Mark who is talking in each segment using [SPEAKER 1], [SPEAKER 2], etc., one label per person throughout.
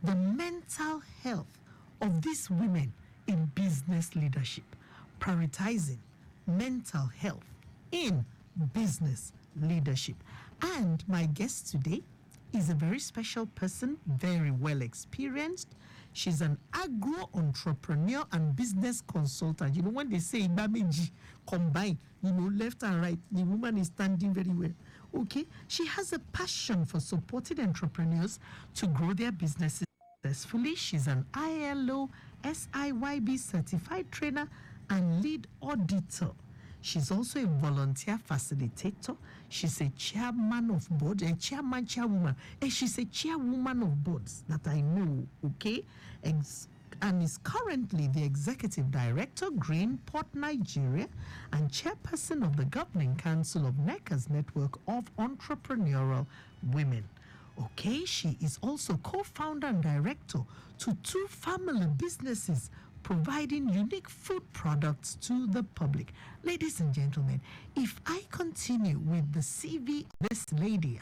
[SPEAKER 1] the mental health of these women in business leadership, prioritizing mental health in business leadership. And my guest today is a very special person, very well experienced. She's an agro entrepreneur and business consultant. You know, when they say Ibameji combine, left and right, the woman is standing very well. Okay, she has a passion for supporting entrepreneurs to grow their businesses successfully. She's an ILO SIYB certified trainer and lead auditor. She's also a volunteer facilitator. She's a chairman of board, a chairwoman. And she's a chairwoman of boards that I know, okay? And is currently the executive director, Greenport, Nigeria, and chairperson of the governing council of NECA's network of entrepreneurial women. Okay, she is also co-founder and director to 2 family businesses providing unique food products to the public. Ladies and gentlemen, if I continue with the CV of this lady,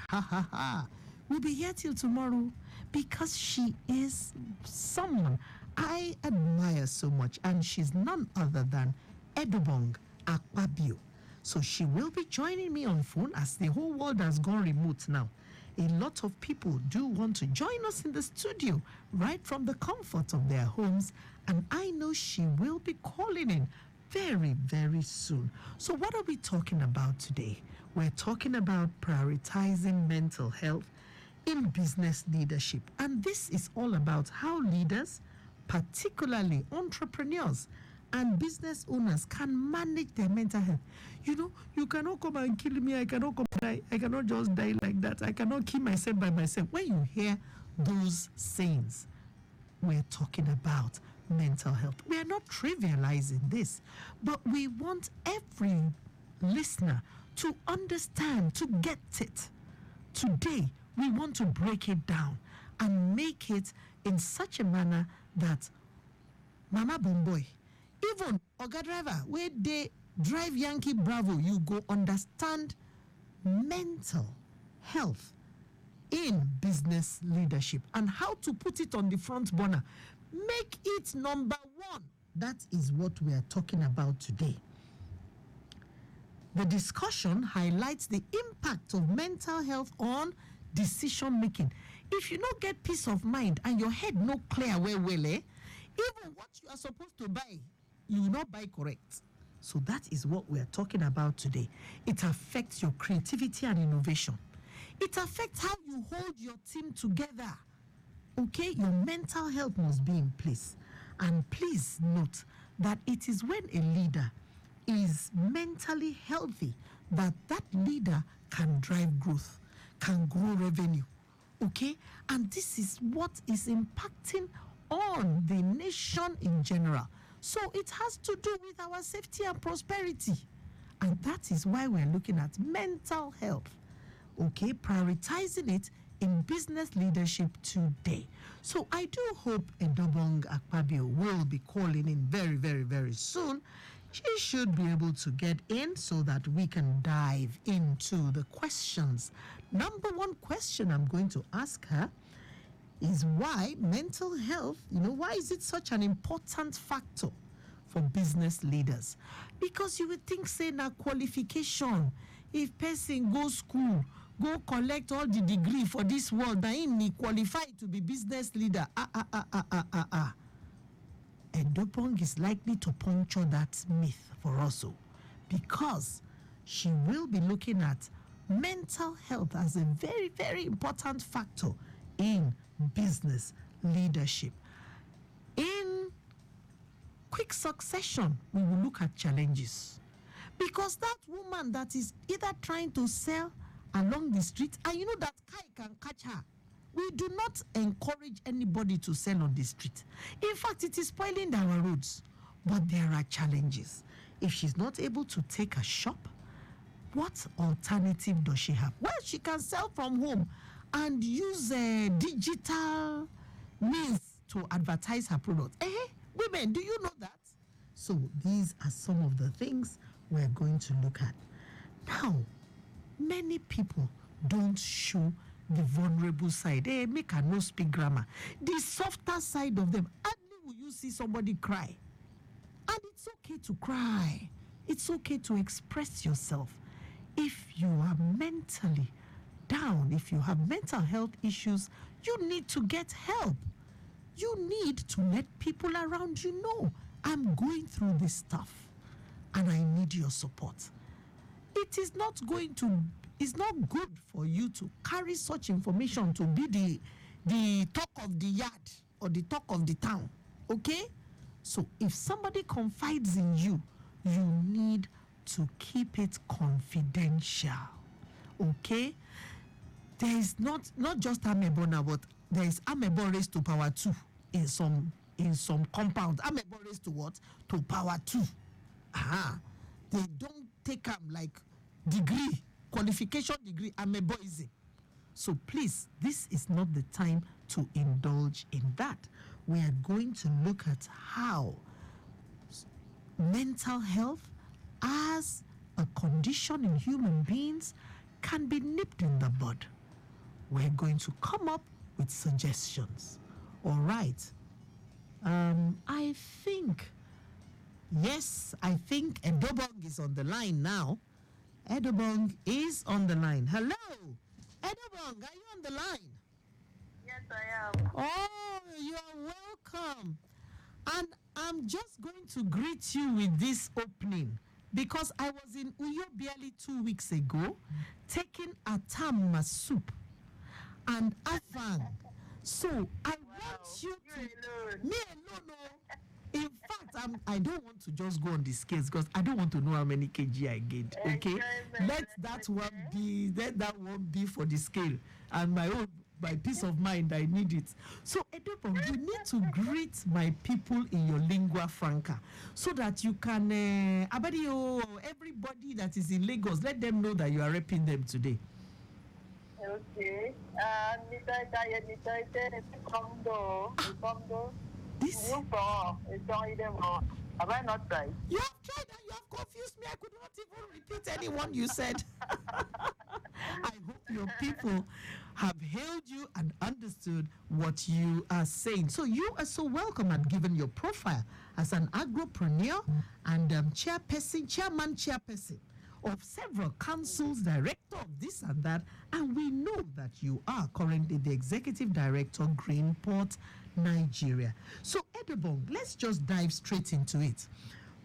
[SPEAKER 1] we'll be here till tomorrow because she is someone I admire so much, and she's none other than Edobong Akpabio. So she will be joining me on phone as the whole world has gone remote now. A lot of people do want to join us in the studio right from the comfort of their homes, and I know she will be calling in very, very soon. So what are we talking about today? We're talking about prioritizing mental health in business leadership, and this is all about how leaders, particularly entrepreneurs and business owners, can manage their mental health. You cannot come and kill me. I cannot come die. I cannot just die like that. I cannot kill myself by myself. When you hear those sayings, we're talking about mental health. We are not trivializing this, but we want every listener to understand, to get it. Today, we want to break it down and make it in such a manner that Mama Bomboy, even Oga driver, where they drive Yankee Bravo, you go understand mental health in business leadership and how to put it on the front burner. Make it number 1. That is what we are talking about today. The discussion highlights the impact of mental health on decision making. If you don't get peace of mind and your head no clear even what you are supposed to buy, you will not buy correct. So that is what we are talking about today. It affects your creativity and innovation. It affects how you hold your team together. Okay, your mental health must be in place. And please note that it is when a leader is mentally healthy that leader can drive growth, can grow revenue. Okay, and this is what is impacting on the nation in general. So it has to do with our safety and prosperity. And that is why we're looking at mental health. Okay, prioritizing it in business leadership today. So I do hope Edobong Akpabio will be calling in very, very, very soon. She should be able to get in so that we can dive into the questions. Number 1 question I'm going to ask her is why mental health, why is it such an important factor for business leaders? Because you would think, say, na qualification. If person go school, go collect all the degree for this world, then he qualified to be business leader. Edopong is likely to puncture that myth for us, because she will be looking at mental health as a very, very important factor in business leadership. In quick succession, we will look at challenges, because that woman that is either trying to sell along the street, and that car can catch her. We do not encourage anybody to sell on the street. In fact, it is spoiling our roads. But there are challenges. If she's not able to take a shop, what alternative does she have? Well, she can sell from home and use digital means to advertise her product. Women, do you know that? So these are some of the things we're going to look at. Now, many people don't show the vulnerable side. Hey, make her no speak grammar. The softer side of them. Hardly will you see somebody cry. And it's okay to cry. It's okay to express yourself. If you are mentally down, if you have mental health issues, you need to get help. You need to let people around you know, I'm going through this stuff and I need your support. It's not good for you to carry such information to be the talk of the yard or the talk of the town, okay? So if somebody confides in you, you need to keep it confidential, okay? There is not just amebo now, but there is amebo raised to power 2 in some compound. Amebo raised to what? To power 2. They don't take them like degree, qualification degree, ameboism. So please, this is not the time to indulge in that. We are going to look at how mental health as a condition in human beings can be nipped in the bud. We're going to come up with suggestions. All right. I think Edobong is on the line now. Edobong is on the line. Hello, Edobong, are you on the line?
[SPEAKER 2] Yes, I am.
[SPEAKER 1] Oh, you are welcome. And I'm just going to greet you with this opening because I was in Uyo barely 2 weeks ago taking Atama soup and Afang. So I want you to...
[SPEAKER 2] Alone.
[SPEAKER 1] Me alone, no. In fact, I don't want to just go on the scales because I don't want to know how many kg I gained. Okay, let that one be for the scale, and my peace of mind, I need it. So Edopong, you need to greet my people in your lingua franca so that you can everybody that is in Lagos, let them know that you are repping them today.
[SPEAKER 2] Okay.
[SPEAKER 1] This.
[SPEAKER 2] Have I not tried?
[SPEAKER 1] You have tried and you have confused me. I could not even repeat anyone you said. I hope your people have hailed you and understood what you are saying. So you are so welcome and given your profile as an agropreneur and chairperson of several councils, director of this and that, and we know that you are currently the executive director, Greenport, Nigeria. So Edobong, let's just dive straight into it.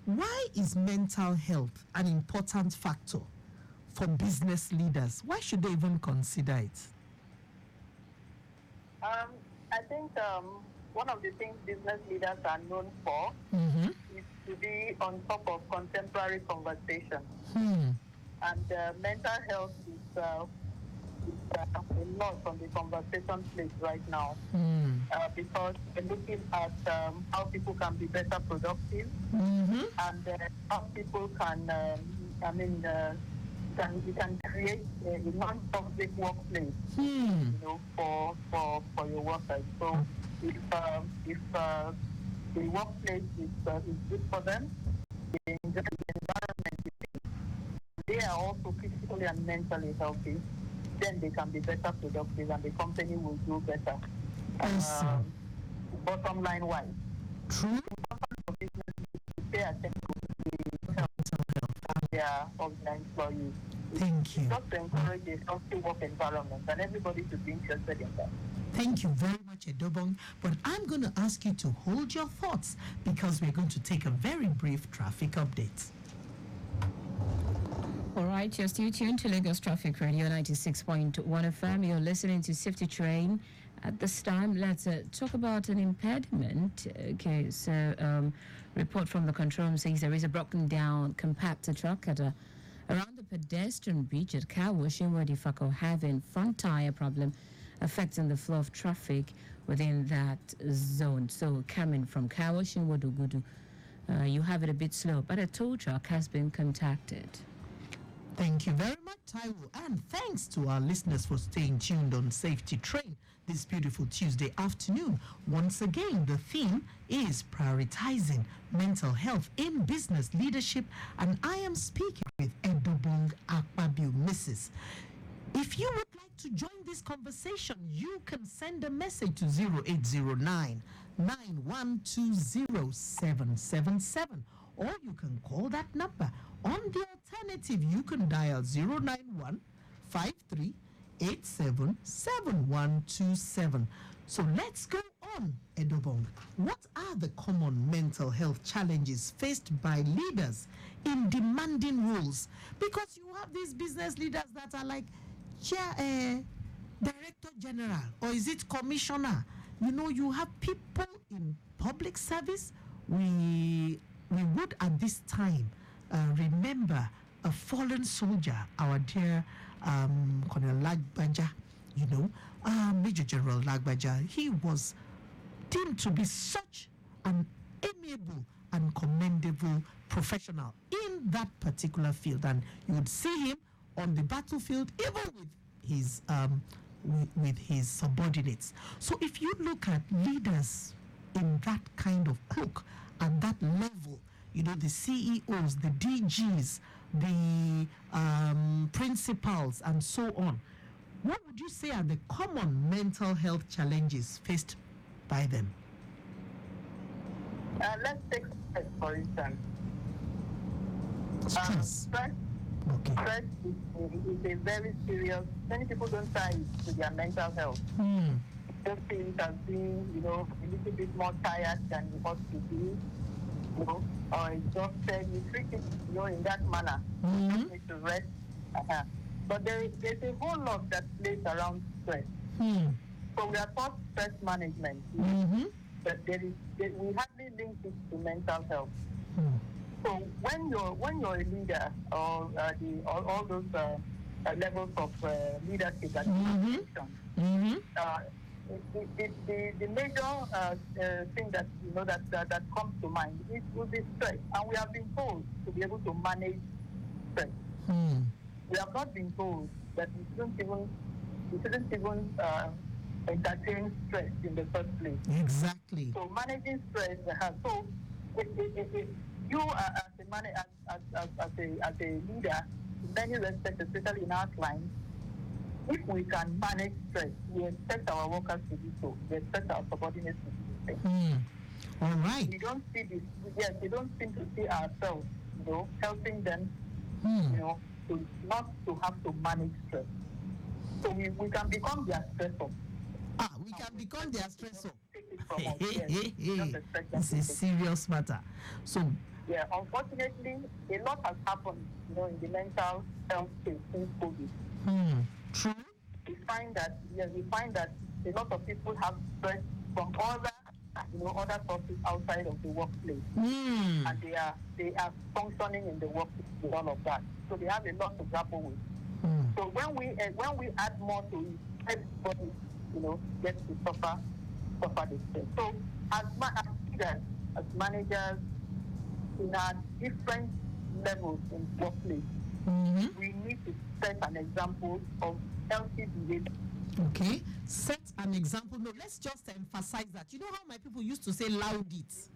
[SPEAKER 1] Why is mental health an important factor for business leaders? Why should they even consider it?
[SPEAKER 2] I think one of the things business leaders are known for is to be on top of contemporary conversation. And mental health is a lot on the conversation place right now because we're looking at how people can be better productive and how people can, you can create a non-toxic workplace, for your workers. So if the workplace is good for them, they enjoy the environment, they are also physically and mentally healthy, then they can be better productive and the company will do better.
[SPEAKER 1] Awesome.
[SPEAKER 2] Bottom line wise.
[SPEAKER 1] True.
[SPEAKER 2] For business to pay attention to the health of their employees.
[SPEAKER 1] Thank you.
[SPEAKER 2] Just to encourage a healthy work environment and everybody to be interested in that.
[SPEAKER 1] Thank you very much, Edobong. But I'm going to ask you to hold your thoughts because we're going to take a very brief traffic update.
[SPEAKER 3] All right, you're still tuned to Lagos Traffic Radio 96.1 FM. You're listening to Safety Train. At this time, let's talk about an impediment. Okay, so report from the control room says there is a broken down compactor truck at around the pedestrian bridge at Kawashin, where the Fako having front tire problem affecting the flow of traffic within that zone. So coming from Kawashin, Wadugudu, you have it a bit slow, but a tow truck has been contacted.
[SPEAKER 1] Thank you very much, Taiwo. And thanks to our listeners for staying tuned on Safety Train this beautiful Tuesday afternoon. Once again, the theme is prioritizing mental health in business leadership. And I am speaking with Edobong Akpabio, Mrs. If you would like to to join this conversation, you can send a message to 0809 9120777, or you can call that number. On the alternative, you can dial 091 53877127. So let's go on, Edobong. What are the common mental health challenges faced by leaders in demanding roles? Because you have these business leaders that are like director general, or is it commissioner? You know, you have people in public service. We would at this time remember a fallen soldier, our dear Colonel Lagbaja, you know, Major General Lagbaja. He was deemed to be such an amiable and commendable professional in that particular field, and you would see him on the battlefield, even with his subordinates. So if you look at leaders in that kind of cloak, at that level, you know, the CEOs, the DGs, the principals, and so on, what would you say are the common mental health challenges faced by them?
[SPEAKER 2] Let's take stress, for instance.
[SPEAKER 1] Stress. Okay.
[SPEAKER 2] Stress is a very serious. Many people don't tie it to their mental health. Just see it as being, you know, a little bit more tired than you ought to be, you know, or exhausted. You treat it, you know, in that manner. You just need to rest. But there's a whole lot that plays around stress. So we are taught stress management, but we hardly link it to mental health. So when you're a leader, or all those levels of leadership that you mentioned, the major thing that you know that comes to mind will be stress, and we have been told to be able to manage stress. We have not been told that we shouldn't even entertain stress in the first place.
[SPEAKER 1] Exactly.
[SPEAKER 2] So managing stress. So you as a leader, in many respects, especially in our clients, if we can manage stress, we expect our workers to do so. We expect our subordinates to do the same.
[SPEAKER 1] All right.
[SPEAKER 2] We don't see this. Yes, we don't seem to see ourselves, you know, helping them, you know, to not to have to manage stress. So we can become their stressor.
[SPEAKER 1] We can become their stressor.
[SPEAKER 2] Take it from us. Yes.
[SPEAKER 1] It's a serious matter. So
[SPEAKER 2] yeah, unfortunately, a lot has happened, you know, in the mental health space since COVID.
[SPEAKER 1] True.
[SPEAKER 2] We find that a lot of people have stress from other sources outside of the workplace, and they are functioning in the workplace with all of that. So they have a lot to grapple with. So when we add more to it, everybody, you know, gets to suffer the stress. So as leaders, as managers, in our different levels in workplace, we need to set an example of healthy behavior.
[SPEAKER 1] Okay, set an example. No, let's just emphasize that. You know how my people used to say loud it?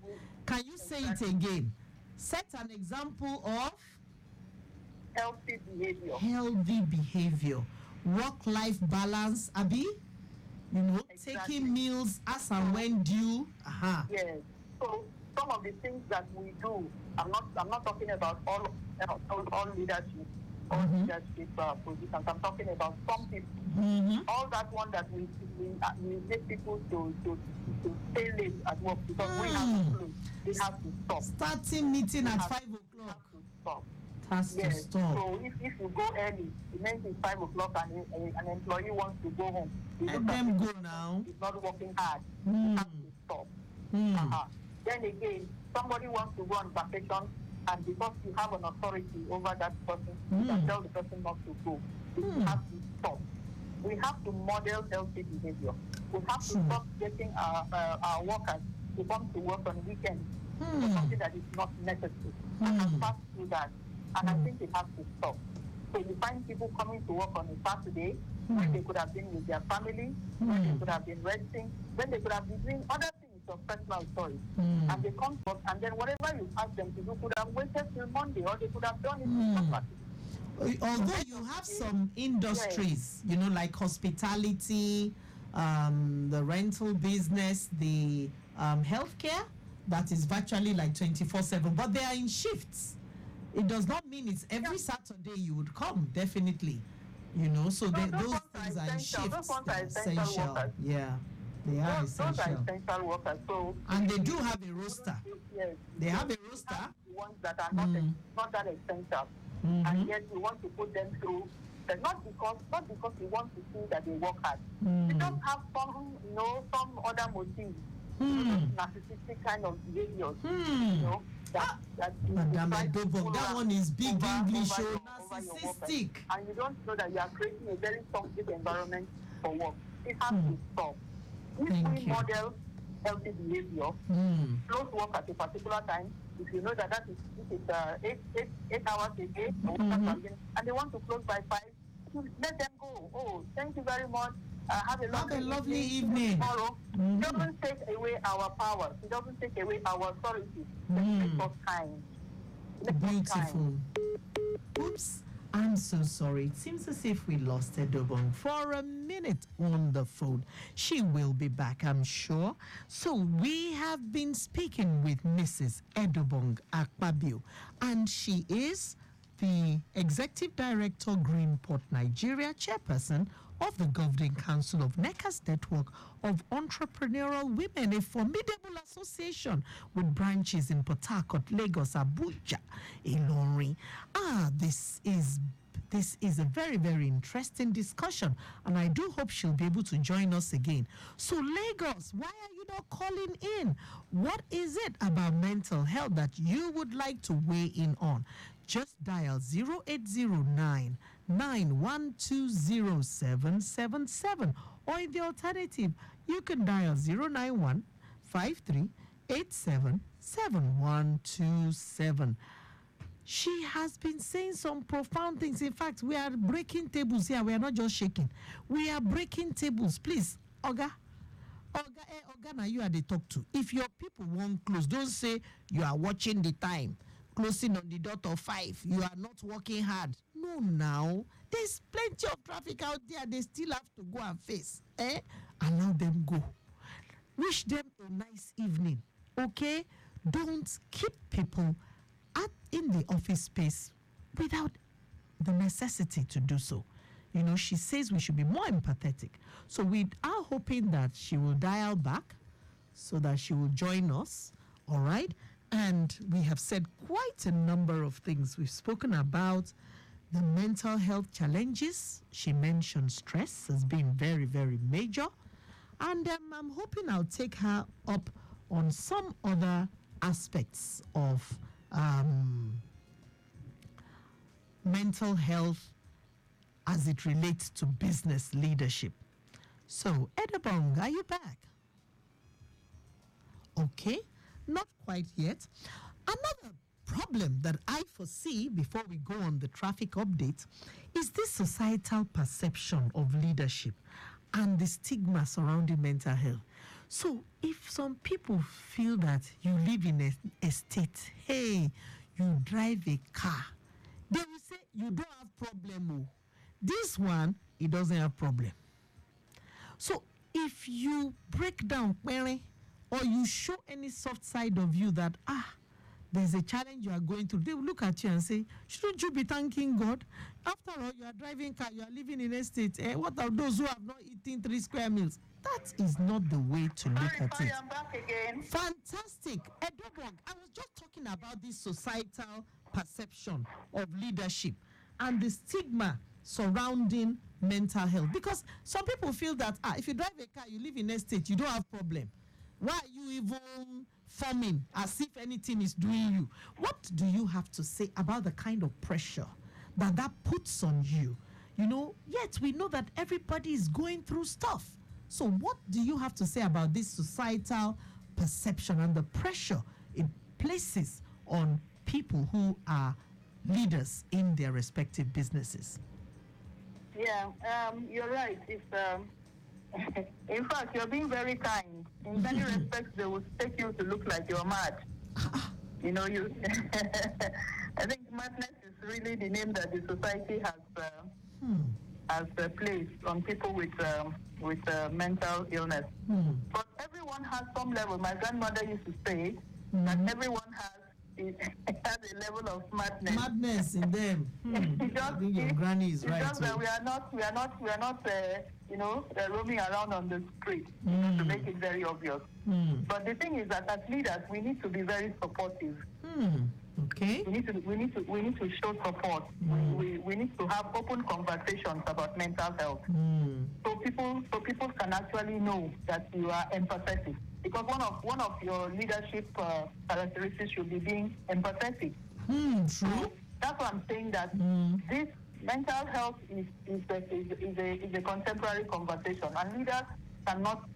[SPEAKER 1] Can you say it again? Set an example of
[SPEAKER 2] healthy behavior.
[SPEAKER 1] Healthy behavior. Work-life balance, Abi. You know, taking meals as and when due.
[SPEAKER 2] Yes. So some of the things that we do, I'm not talking about all leadership, leadership positions. I'm talking about some people. All that one that we make people to stay late at work because we have to close. We have to stop.
[SPEAKER 1] Starting meeting at 5 o'clock.
[SPEAKER 2] We have to stop.
[SPEAKER 1] Has to stop.
[SPEAKER 2] So if you go early, it means it's 5 o'clock and an employee wants to go home.
[SPEAKER 1] Let them go now.
[SPEAKER 2] He's not working hard. You have to stop. Then again, somebody wants to go on vacation, and because you have an authority over that person, you can tell the person not to go. You have to stop. We have to model healthy behavior. We have to stop getting our workers to come to work on weekends for something that is not necessary. And I've passed through that. And I think it has to stop. So you find people coming to work on a Saturday when they could have been with their family, when they could have been resting, when they could have been doing other things of personal choice. And they come to work, and then whatever you ask them to do could have waited till Monday, or they could have done it on Saturday.
[SPEAKER 1] Although you have some industries, you know, like hospitality, the rental business, the healthcare, that is virtually like 24/7, but they are in shifts. It does not mean it's every Saturday you would come, definitely. You know, so those things are in shifts.
[SPEAKER 2] Those ones are essential workers.
[SPEAKER 1] Yeah, they are
[SPEAKER 2] Those are
[SPEAKER 1] essential.
[SPEAKER 2] essential workers. So
[SPEAKER 1] And they do have a roster.
[SPEAKER 2] Yes.
[SPEAKER 1] They have a roster.
[SPEAKER 2] The ones that are not that essential, and yet we want to put them through. But not because we want to see that they work hard. We don't have some, you know, some other motives, narcissistic kind of behaviors, you know.
[SPEAKER 1] Madam Edobong, that one is big English, narcissistic.
[SPEAKER 2] And you don't know that you are creating a very toxic environment for work. It has to stop. If we model healthy behavior, close work at a particular time, if you know that this is 8 hours a day, and they want to close by 5, let them go. Oh, thank you very much. Have a lovely evening. Tomorrow. It doesn't take away our powers. It doesn't take away our authority. It makes us kind.
[SPEAKER 1] Beautiful. Oops. I'm so sorry. It seems as if we lost Edobong for a minute on the phone. She will be back, I'm sure. So we have been speaking with Mrs. Edobong Akpabio, and she is the Executive Director, Greenport, Nigeria, Chairperson of the Governing Council of NECA's Network of Entrepreneurial Women, a formidable association with branches in Port Harcourt, Lagos, Abuja, Ilorin. This is a very, very interesting discussion, and I do hope she'll be able to join us again. So, Lagos, why are you not calling in? What is it about mental health that you would like to weigh in on? Just dial 0809 9120777, or in the alternative, you can dial 091 53877127. She has been saying some profound things. In fact, we are breaking tables here. We are not just shaking. We are breaking tables. Please, Oga, now you are the talk to. If your people won't close, don't say you are watching the time, closing on the dot of 5. You are not working hard. No, now. There's plenty of traffic out there. They still have to go and face. Allow them go. Wish them a nice evening. Okay? Don't keep people in the office space without the necessity to do so. You know, she says we should be more empathetic. So we are hoping that she will dial back so that she will join us. All right? And we have said quite a number of things. We've spoken about the mental health challenges. She mentioned stress as being very, very major. And I'm hoping I'll take her up on some other aspects of mental health as it relates to business leadership. So, Edobong, are you back? Okay, not quite yet. Another problem that I foresee before we go on the traffic update is this societal perception of leadership and the stigma surrounding mental health. So if some people feel that you live in a estate, hey, you drive a car, they will say you don't have problem. Oh. This one, it doesn't have problem. So if you break down, or you show any soft side of you that, there's a challenge you are going through, they will look at you and say, shouldn't you be thanking God? After all, you are driving car, you are living in a state. What are those who have not eaten 3 square meals? That is not the way to look at it.
[SPEAKER 2] I'm back again.
[SPEAKER 1] Fantastic. Edobong, I was just talking about this societal perception of leadership and the stigma surrounding mental health. Because some people feel that, if you drive a car, you live in a state, you don't have problem. Why are you even forming as if anything is doing you? What do you have to say about the kind of pressure that puts on you? You know, yet we know that everybody is going through stuff. So what do you have to say about this societal perception and the pressure it places on people who are leaders in their respective businesses?
[SPEAKER 2] Yeah, you're right. It's, in fact, you're being very kind. In many respects, they will take you to look like you're mad. You know, I think madness is really the name that the society has placed on people with mental illness. But everyone has some level. My grandmother used to say that everyone has a level of madness.
[SPEAKER 1] Madness in them. I think your granny is right.
[SPEAKER 2] Just that we are not roaming around on the street to make it very obvious. But the thing is that as leaders, we need to be very supportive.
[SPEAKER 1] Okay.
[SPEAKER 2] We need to show support. We need to have open conversations about mental health. So people can actually know that you are empathetic. Because one of your leadership characteristics should be being empathetic.
[SPEAKER 1] True.
[SPEAKER 2] So that's why I'm saying that this mental health is a contemporary conversation, and leaders cannot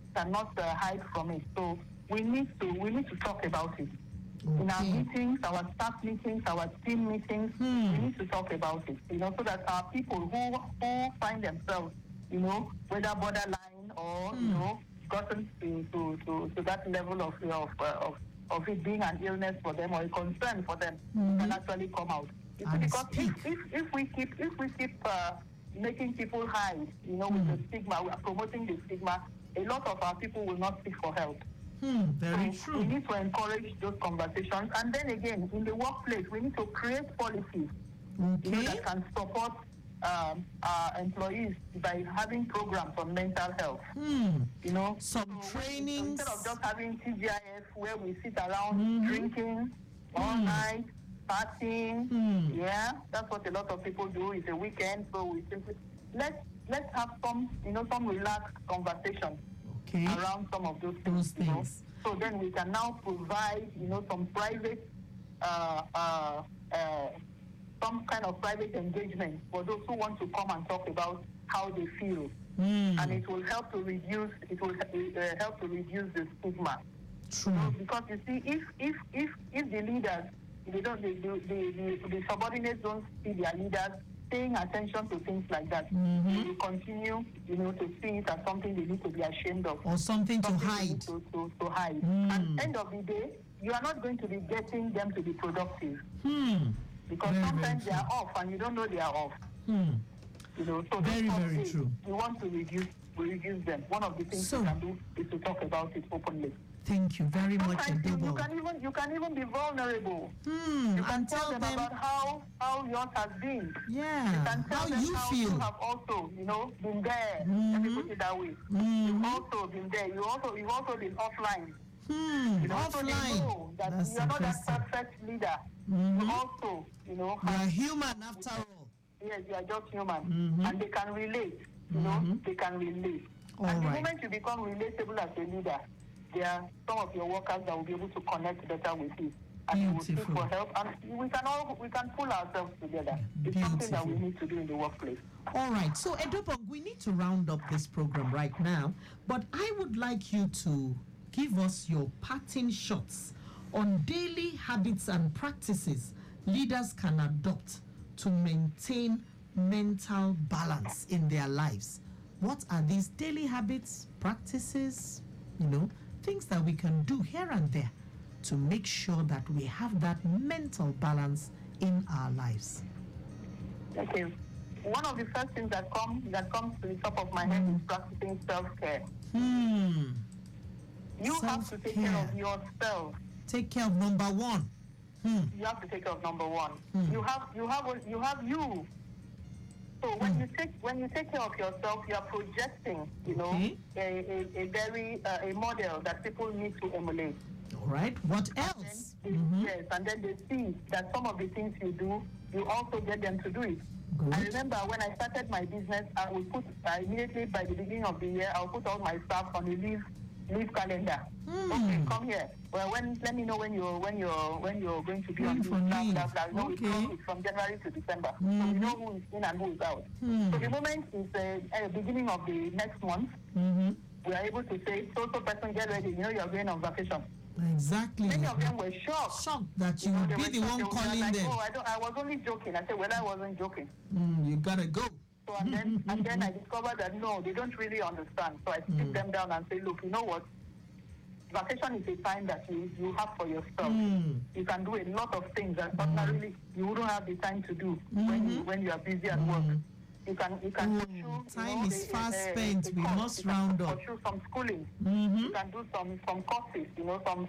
[SPEAKER 2] hide from it. So we need to talk about it.
[SPEAKER 1] Okay.
[SPEAKER 2] In our meetings, our staff meetings, our team meetings, we need to talk about it. So that our people who find themselves, whether borderline or gotten to that level of it being an illness for them or a concern for them, can actually come out. Because if we keep making people hide, with the stigma, we are promoting the stigma, a lot of our people will not seek for help.
[SPEAKER 1] Very true.
[SPEAKER 2] We need to encourage those conversations. And then again, in the workplace, we need to create policies that can support our employees by having programs on mental health.
[SPEAKER 1] Some trainings.
[SPEAKER 2] Instead of just having TGIF where we sit around drinking all night, partying. That's what a lot of people do. It's a weekend, so we simply let's have some relaxed conversation around some of those things. So then we can now provide some private some kind of private engagement for those who want to come and talk about how they feel, and it will help to reduce the stigma.
[SPEAKER 1] True.
[SPEAKER 2] Because you see, if the leaders, the subordinates don't see their leaders paying attention to things like that, they will continue to see it as something they need to be ashamed of,
[SPEAKER 1] or something to hide.
[SPEAKER 2] To hide. And end of the day, you are not going to be getting them to be productive. Because sometimes they are off and you don't know they are off. So
[SPEAKER 1] very true.
[SPEAKER 2] We want to reduce them. One of the things we can do is to talk about it openly.
[SPEAKER 1] Thank you very much,
[SPEAKER 2] Edobo. You can even be vulnerable. You can tell them about how yours has been.
[SPEAKER 1] Yeah.
[SPEAKER 2] You can tell them
[SPEAKER 1] you
[SPEAKER 2] how
[SPEAKER 1] feel.
[SPEAKER 2] you have also, been there. Let me put it that way. You've also been there. You've also been offline.
[SPEAKER 1] Offline.
[SPEAKER 2] So they know that
[SPEAKER 1] That's
[SPEAKER 2] you're not that
[SPEAKER 1] interesting.
[SPEAKER 2] perfect leader. You also,
[SPEAKER 1] you are human after all.
[SPEAKER 2] Yes, you are just human. And they can relate. They can relate.
[SPEAKER 1] All
[SPEAKER 2] and the
[SPEAKER 1] right.
[SPEAKER 2] moment you become relatable as a leader, there are some of your workers that will be able to connect better with you. And you will seek for help. And we can pull ourselves together. It's something that we need to do in the workplace.
[SPEAKER 1] All right. So, Edobo, we need to round up this program right now. But I would like you to give us your parting shots on daily habits and practices leaders can adopt to maintain mental balance in their lives. What are these daily habits, practices, things that we can do here and there to make sure that we have that mental balance in our lives?
[SPEAKER 2] Okay. One of the first things that comes to the top of my head is practicing self-care. You have to take care of yourself.
[SPEAKER 1] Take care of number one.
[SPEAKER 2] You have to take care of number one. You have you. So when you take care of yourself, you are projecting, a model that people need to emulate.
[SPEAKER 1] All right. What else?
[SPEAKER 2] Yes, and then they see that some of the things you do, you also get them to do it.
[SPEAKER 1] Good.
[SPEAKER 2] I remember when I started my business, I would put immediately by the beginning of the year, I'll put all my staff on a leave calendar. Okay, come here. Well, let me know when you're going to be on leave. We close it from January to December, so we know who is in and who is out. So the moment is the beginning of the next month, we are able to say, so person, get ready. You are going on vacation.
[SPEAKER 1] Exactly.
[SPEAKER 2] Many of them were shocked.
[SPEAKER 1] Shocked that you would be the one calling them.
[SPEAKER 2] Oh, I was only joking. I said, well, I wasn't joking.
[SPEAKER 1] You gotta go.
[SPEAKER 2] So and then I discovered that no, they don't really understand. So I sit them down and say, look, you know what? vacation is a time that you have for yourself. You can do a lot of things that ordinarily you wouldn't have the time to do when you are busy at work. You can pursue,
[SPEAKER 1] time is fast spent. We must round up.
[SPEAKER 2] Pursue some schooling. You can do some courses, some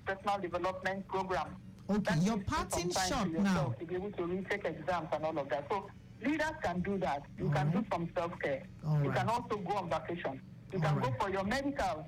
[SPEAKER 2] personal development programs.
[SPEAKER 1] Okay, you're parting short now.
[SPEAKER 2] To be able to retake exams and all of that. So leaders can do that. You can do some self-care. You can also go on vacation. You can go for your medical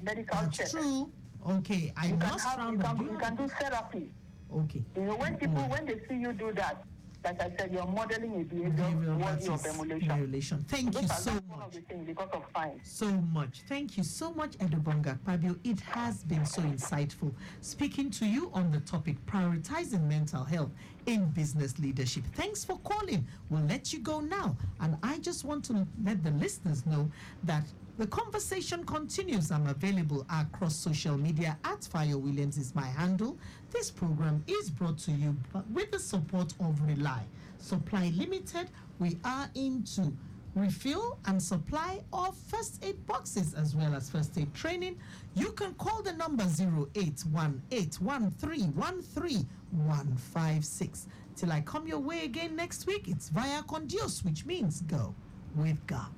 [SPEAKER 2] check.
[SPEAKER 1] True. Okay, I must round up.
[SPEAKER 2] You can do therapy.
[SPEAKER 1] Okay.
[SPEAKER 2] When they see you do that, like I said, you're modeling a behavior worthy of emulation.
[SPEAKER 1] Thank you so much.
[SPEAKER 2] One of the things because of time.
[SPEAKER 1] So much. Thank you so much, Edubonga Fabio. It has been so insightful speaking to you on the topic prioritizing mental health in business leadership. Thanks for calling. We'll let you go now. And I just want to let the listeners know that the conversation continues. I'm available across social media at Fayo Williams is my handle. This program is brought to you with the support of Rely Supply Limited. We are into refill and supply of first aid boxes as well as first aid training. You can call the number 0818131356. Till I come your way again next week, it's via con Dios, which means go with God.